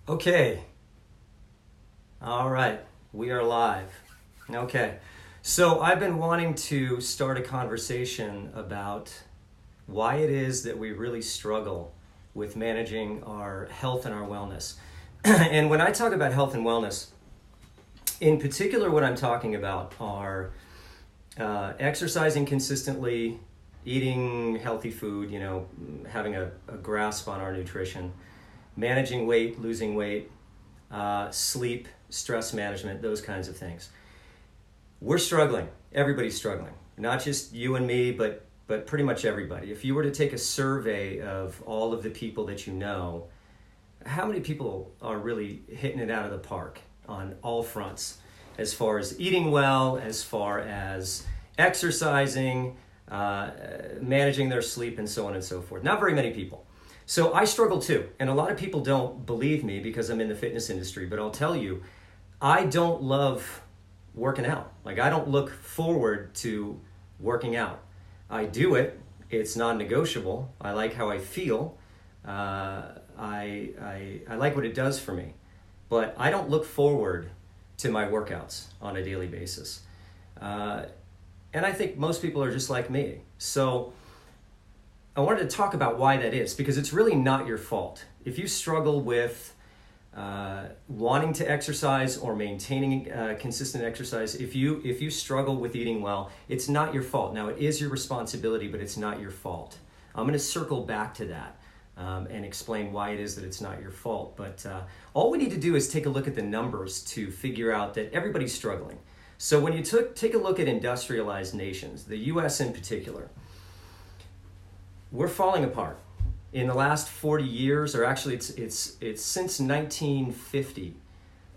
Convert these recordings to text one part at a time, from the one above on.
Okay. All right. We are live. Okay. So I've been wanting to start a conversation about why it is that we really struggle with managing our health and our wellness. And when I talk about health and wellness, in particular, what I'm talking about are exercising consistently, eating healthy food, having a grasp on our nutrition, managing weight, losing weight, sleep, stress management, those kinds of things. We're struggling. Everybody's struggling. Not just you and me, but pretty much everybody. If you were to take a survey of all of the people that you know, how many people are really hitting it out of the park on all fronts, as far as eating well, as far as exercising, managing their sleep, and so on and so forth? Not very many people. So I struggle too, and a lot of people don't believe me because I'm in the fitness industry, but I'll tell you, I don't love working out. Like, I don't look forward to working out. I do it. It's non-negotiable. I like how I feel. I like what it does for me, but I don't look forward to my workouts on a daily basis. And I think most people are just like me. So I wanted to talk about why that is, because it's really not your fault. If you struggle with wanting to exercise or maintaining consistent exercise, if you struggle with eating well, it's not your fault. Now, it is your responsibility, but it's not your fault. I'm going to circle back to that and explain why it is that it's not your fault. But all we need to do is take a look at the numbers to figure out that everybody's struggling. So when you take a look at industrialized nations, the US in particular, we're falling apart. In the last 40 years, or actually it's since 1950,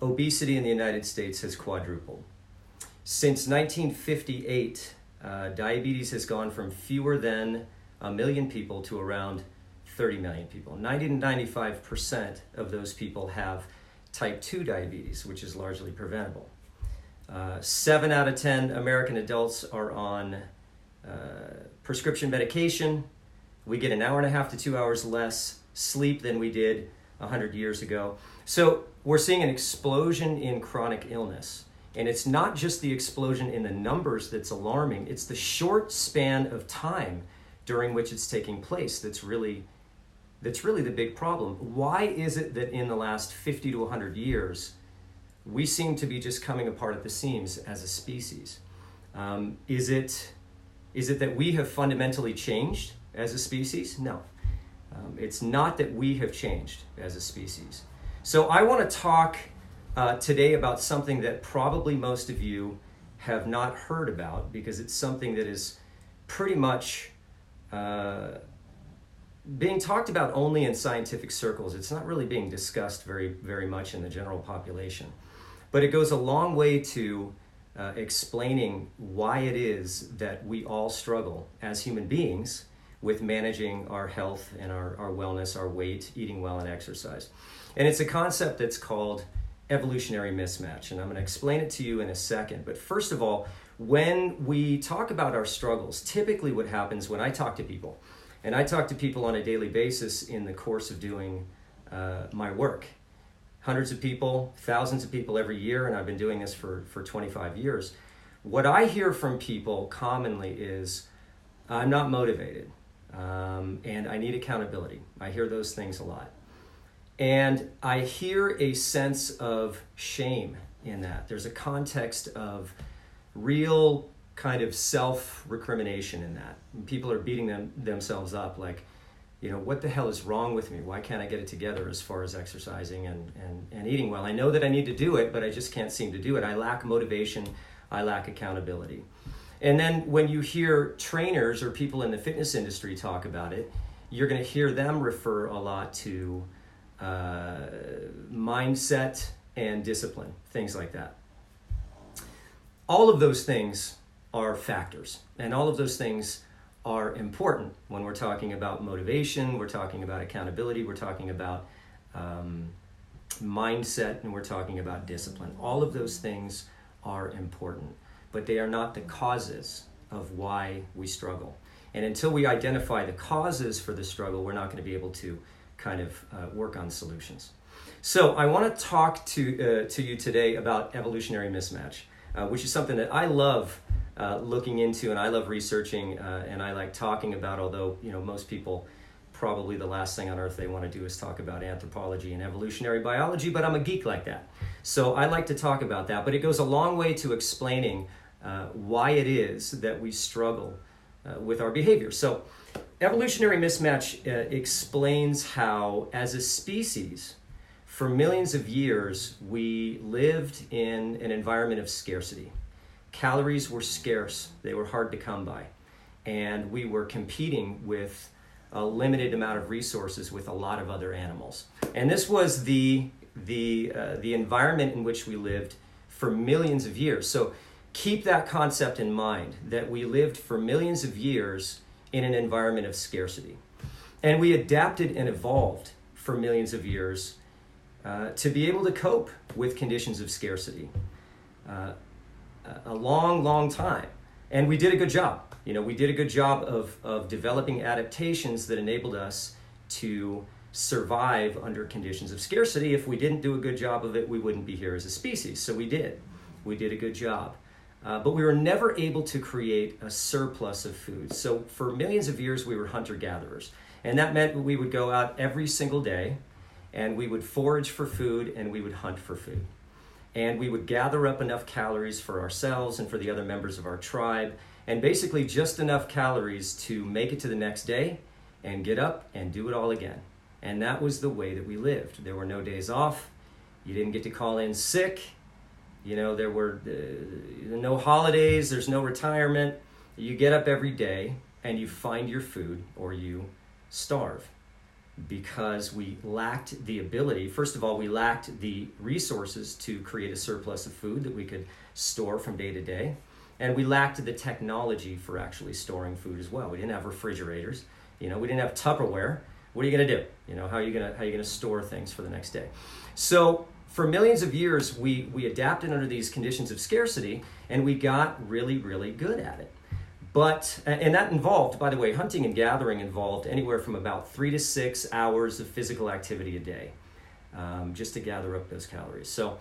obesity in the United States has quadrupled. Since 1958, diabetes has gone from fewer than 1 million people to around 30 million people. 90 to 95% of those people have type 2 diabetes, which is largely preventable. 7 out of 10 American adults are on prescription medication. We get 1.5 hours to 2 hours less sleep than we did 100 years ago. So we're seeing an explosion in chronic illness. And it's not just the explosion in the numbers that's alarming, it's the short span of time during which it's taking place that's really the big problem. Why is it that in the last 50 to 100 years, we seem to be just coming apart at the seams as a species? Is it that we have fundamentally changed as a species? No. It's not that we have changed as a species. So I want to talk today about something that probably most of you have not heard about, because it's something that is pretty much being talked about only in scientific circles. It's not really being discussed very, very much in the general population. But it goes a long way to explaining why it is that we all struggle as human beings with managing our health and our wellness, our weight, eating well, and exercise. And it's a concept that's called evolutionary mismatch. And I'm going to explain it to you in a second. But first of all, when we talk about our struggles, typically what happens when I talk to people, and I talk to people on a daily basis in the course of doing my work, hundreds of people, thousands of people every year, and I've been doing this for 25 years. What I hear from people commonly is, I'm not motivated, and I need accountability. I hear those things a lot. And I hear a sense of shame in that. There's a context of real kind of self-recrimination in that. People are beating themselves up like, what the hell is wrong with me? Why can't I get it together as far as exercising and eating well? I know that I need to do it, but I just can't seem to do it. I lack motivation. I lack accountability. And then when you hear trainers or people in the fitness industry talk about it, you're going to hear them refer a lot to mindset and discipline, things like that. All of those things are factors, and all of those things are important when we're talking about motivation, we're talking about accountability, we're talking about mindset, and we're talking about discipline. All of those things are important, but they are not the causes of why we struggle. And until we identify the causes for the struggle, we're not going to be able to kind of work on solutions. So I want to talk to you today about evolutionary mismatch, which is something that I love looking into, and I love researching, and I like talking about, although most people, probably the last thing on earth they want to do is talk about anthropology and evolutionary biology, but I'm a geek like that. So I like to talk about that, but it goes a long way to explaining why it is that we struggle with our behavior. So evolutionary mismatch explains how, as a species, for millions of years, we lived in an environment of scarcity. Calories were scarce, they were hard to come by, and we were competing with a limited amount of resources with a lot of other animals. And this was the environment in which we lived for millions of years. So keep that concept in mind, that we lived for millions of years in an environment of scarcity. And we adapted and evolved for millions of years to be able to cope with conditions of scarcity. A long, long time. And we did a good job. We did a good job of developing adaptations that enabled us to survive under conditions of scarcity. If we didn't do a good job of it, we wouldn't be here as a species. So we did. We did a good job. But we were never able to create a surplus of food. So for millions of years, we were hunter-gatherers. And that meant we would go out every single day, and we would forage for food, and we would hunt for food. And we would gather up enough calories for ourselves and for the other members of our tribe, and basically just enough calories to make it to the next day and get up and do it all again. And that was the way that we lived. There were no days off. You didn't get to call in sick. There were no holidays. There's no retirement. You get up every day and you find your food, or you starve, because we lacked the ability. First of all, we lacked the resources to create a surplus of food that we could store from day to day. And we lacked the technology for actually storing food as well. We didn't have refrigerators. We didn't have Tupperware. What are you going to do? How are you going to store things for the next day? So for millions of years, we adapted under these conditions of scarcity, and we got really, really good at it. And that involved, by the way, hunting and gathering involved anywhere from about 3 to 6 hours of physical activity a day, just to gather up those calories. So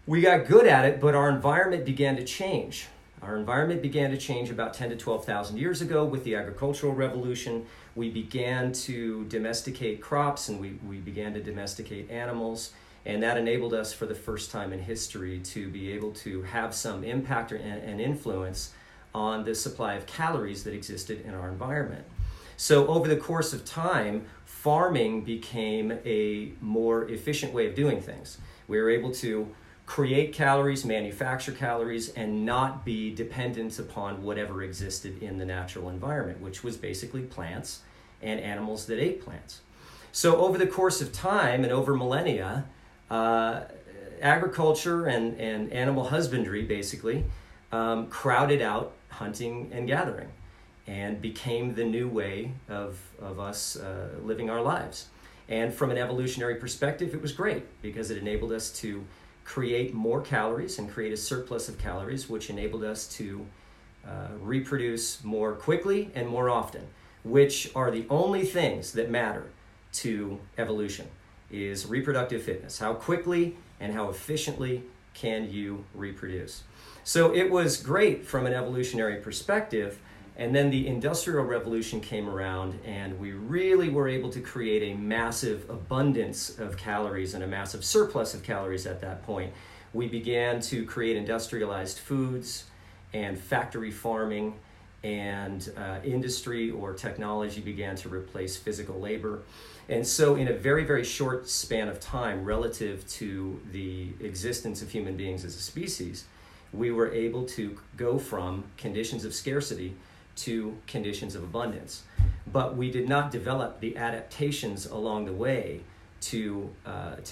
we got good at it, but our environment began to change. Our environment began to change about 10 to 12,000 years ago with the agricultural revolution. We began to domesticate crops, and we began to domesticate animals. And that enabled us, for the first time in history, to be able to have some impact and influence on the supply of calories that existed in our environment. So over the course of time, farming became a more efficient way of doing things. We were able to create calories, manufacture calories, and not be dependent upon whatever existed in the natural environment, which was basically plants and animals that ate plants. So over the course of time and over millennia, agriculture and animal husbandry basically crowded out hunting and gathering, and became the new way of us living our lives. And from an evolutionary perspective, it was great, because it enabled us to create more calories and create a surplus of calories, which enabled us to reproduce more quickly and more often, which are the only things that matter to evolution, is reproductive fitness. How quickly and how efficiently can you reproduce? So it was great from an evolutionary perspective. And then the Industrial Revolution came around, and we really were able to create a massive abundance of calories and a massive surplus of calories at that point. We began to create industrialized foods and factory farming, and industry or technology began to replace physical labor. And so in a very, very short span of time, relative to the existence of human beings as a species, we were able to go from conditions of scarcity to conditions of abundance. But we did not develop the adaptations along the way to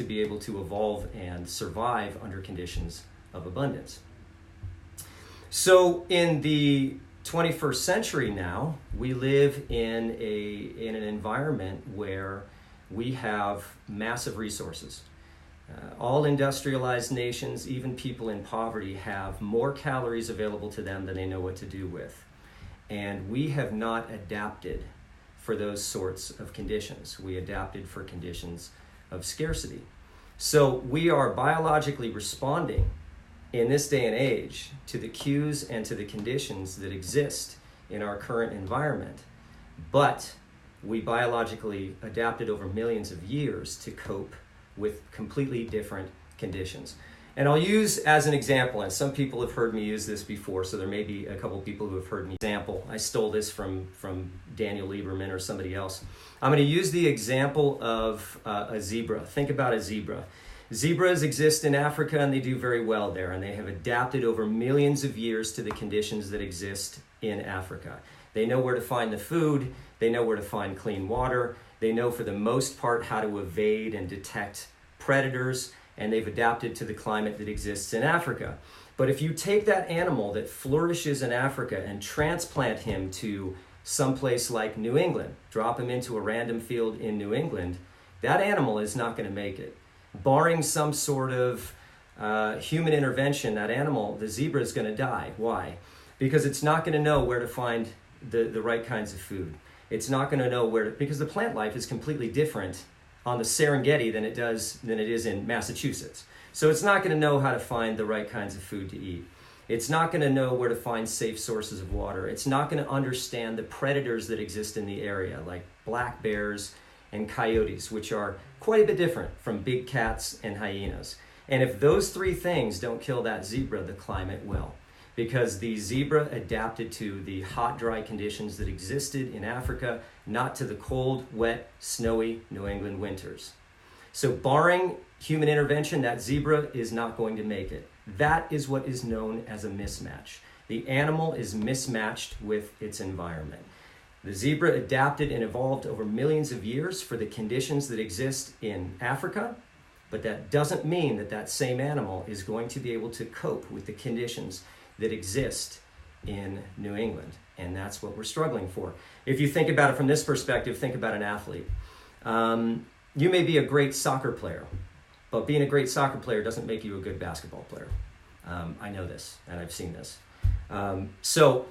be able to evolve and survive under conditions of abundance. So in the 21st century now, we live in an environment where we have massive resources. All industrialized nations, even people in poverty, have more calories available to them than they know what to do with. And we have not adapted for those sorts of conditions. We adapted for conditions of scarcity. So we are biologically responding in this day and age to the cues and to the conditions that exist in our current environment. But we biologically adapted over millions of years to cope with completely different conditions. And I'll use as an example, and some people have heard me use this before, so there may be a couple people who have heard me example. I stole this from Daniel Lieberman or somebody else. I'm going to use the example of a zebra. Think about a zebra. Zebras exist in Africa and they do very well there, and they have adapted over millions of years to the conditions that exist in Africa. They know where to find the food, they know where to find clean water, they know for the most part how to evade and detect predators, and they've adapted to the climate that exists in Africa. But if you take that animal that flourishes in Africa and transplant him to someplace like New England, drop him into a random field in New England, that animal is not going to make it. Barring some sort of human intervention, that animal, the zebra, is going to die. Why? Because it's not going to know where to find the right kinds of food. It's not going to know because the plant life is completely different on the Serengeti than it is in Massachusetts. So it's not going to know how to find the right kinds of food to eat. It's not going to know where to find safe sources of water. It's not going to understand the predators that exist in the area, like black bears and coyotes, which are quite a bit different from big cats and hyenas. And if those three things don't kill that zebra, the climate will. Because the zebra adapted to the hot, dry conditions that existed in Africa, not to the cold, wet, snowy New England winters. So barring human intervention, that zebra is not going to make it. That is what is known as a mismatch. The animal is mismatched with its environment. The zebra adapted and evolved over millions of years for the conditions that exist in Africa, but that doesn't mean that that same animal is going to be able to cope with the conditions that exist in New England. And that's what we're struggling for. If you think about it from this perspective, think about an athlete. You may be a great soccer player, but being a great soccer player doesn't make you a good basketball player. I know this, and I've seen this. So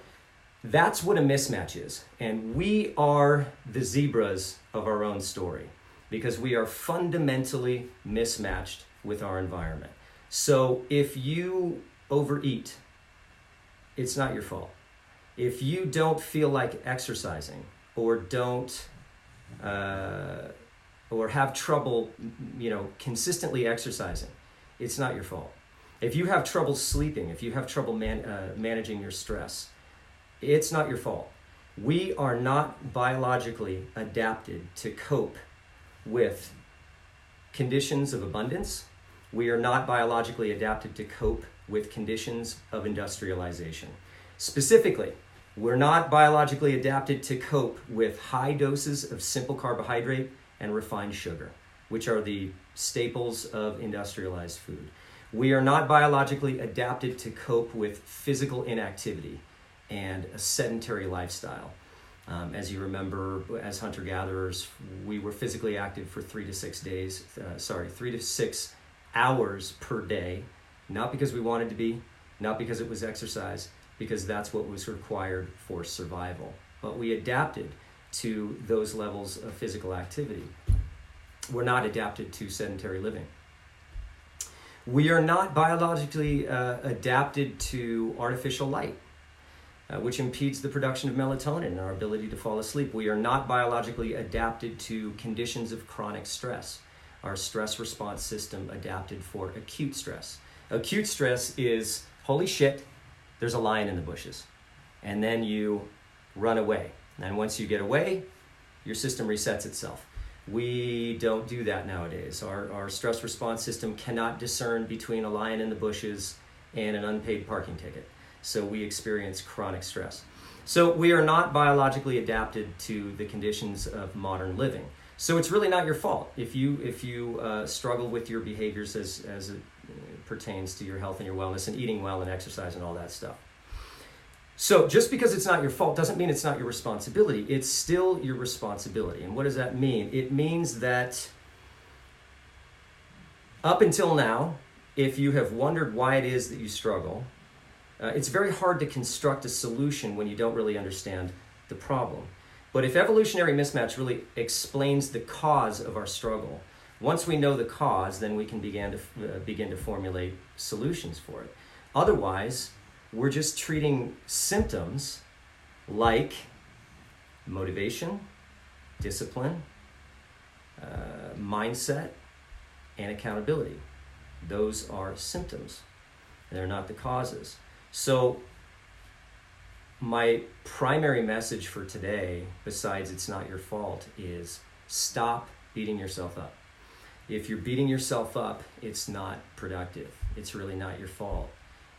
that's what a mismatch is. And we are the zebras of our own story because we are fundamentally mismatched with our environment. So if you overeat, it's not your fault. If you don't feel like exercising or or have trouble, consistently exercising, it's not your fault. If you have trouble sleeping, if you have trouble managing your stress, it's not your fault. We are not biologically adapted to cope with conditions of abundance. We are not biologically adapted to cope with conditions of industrialization. Specifically, we're not biologically adapted to cope with high doses of simple carbohydrate and refined sugar, which are the staples of industrialized food. We are not biologically adapted to cope with physical inactivity and a sedentary lifestyle. As you remember, as hunter-gatherers, we were physically active for 3 to 6 hours per day, not because we wanted to be, not because it was exercise, because that's what was required for survival. But we adapted to those levels of physical activity. We're not adapted to sedentary living. We are not biologically adapted to artificial light, which impedes the production of melatonin and our ability to fall asleep. We are not biologically adapted to conditions of chronic stress. Our stress response system adapted for acute stress. Acute stress is, holy shit, there's a lion in the bushes. And then you run away. And once you get away, your system resets itself. We don't do that nowadays. Our stress response system cannot discern between a lion in the bushes and an unpaid parking ticket. So we experience chronic stress. So we are not biologically adapted to the conditions of modern living. So it's really not your fault if you struggle with your behaviors as it pertains to your health and your wellness and eating well and exercise and all that stuff. So just because it's not your fault doesn't mean it's not your responsibility. It's still your responsibility. And what does that mean? It means that up until now, if you have wondered why it is that you struggle, it's very hard to construct a solution when you don't really understand the problem. But if evolutionary mismatch really explains the cause of our struggle, once we know the cause, then we can begin to formulate solutions for it. Otherwise, we're just treating symptoms like motivation, discipline, mindset, and accountability. Those are symptoms. They're not the causes. So my primary message for today, besides it's not your fault, is stop beating yourself up. If you're beating yourself up, it's not productive. It's really not your fault.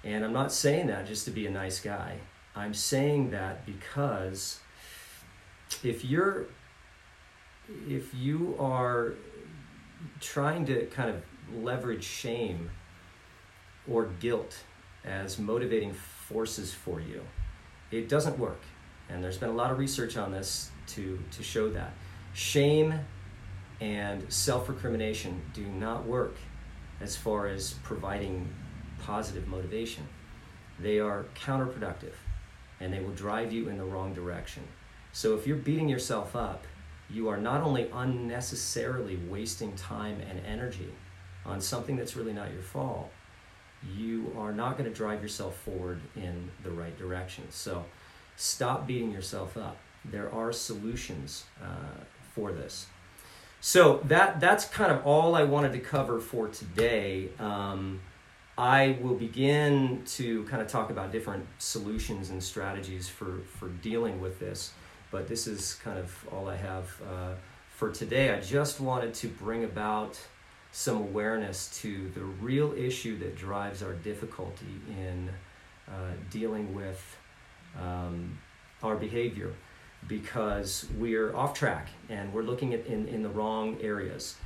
And I'm not saying that just to be a nice guy. I'm saying that because if you are trying to kind of leverage shame or guilt as motivating forces for you, it doesn't work. And there's been a lot of research on this to show that. Shame and self-recrimination do not work as far as providing positive motivation. They are counterproductive, and they will drive you in the wrong direction. So if you're beating yourself up, you are not only unnecessarily wasting time and energy on something that's really not your fault, you are not going to drive yourself forward in the right direction. So stop beating yourself up. There are solutions for this. So that's kind of all I wanted to cover for today. I will begin to kind of talk about different solutions and strategies for dealing with this, but this is kind of all I have for today. I just wanted to bring about some awareness to the real issue that drives our difficulty in dealing with our behavior, because we're off track and we're looking at in the wrong areas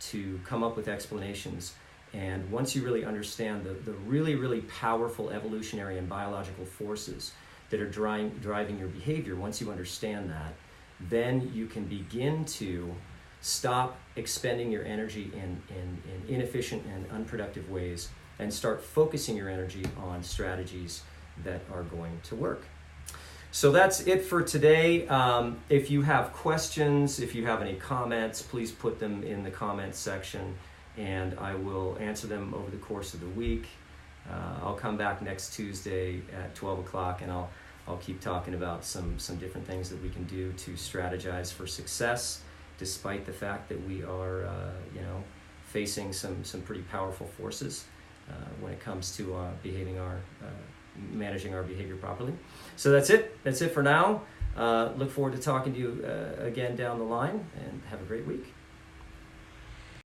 to come up with explanations. And once you really understand the really, really powerful evolutionary and biological forces that are driving your behavior, once you understand that, then you can begin to stop expending your energy in inefficient and unproductive ways and start focusing your energy on strategies that are going to work. So that's it for today. If you have questions, if you have any comments, please put them in the comments section, and I will answer them over the course of the week. I'll come back next Tuesday at 12 o'clock, and I'll keep talking about some different things that we can do to strategize for success, despite the fact that we are facing some pretty powerful forces when it comes to managing our behavior properly. So that's it for now. Look forward to talking to you again down the line, and have a great week.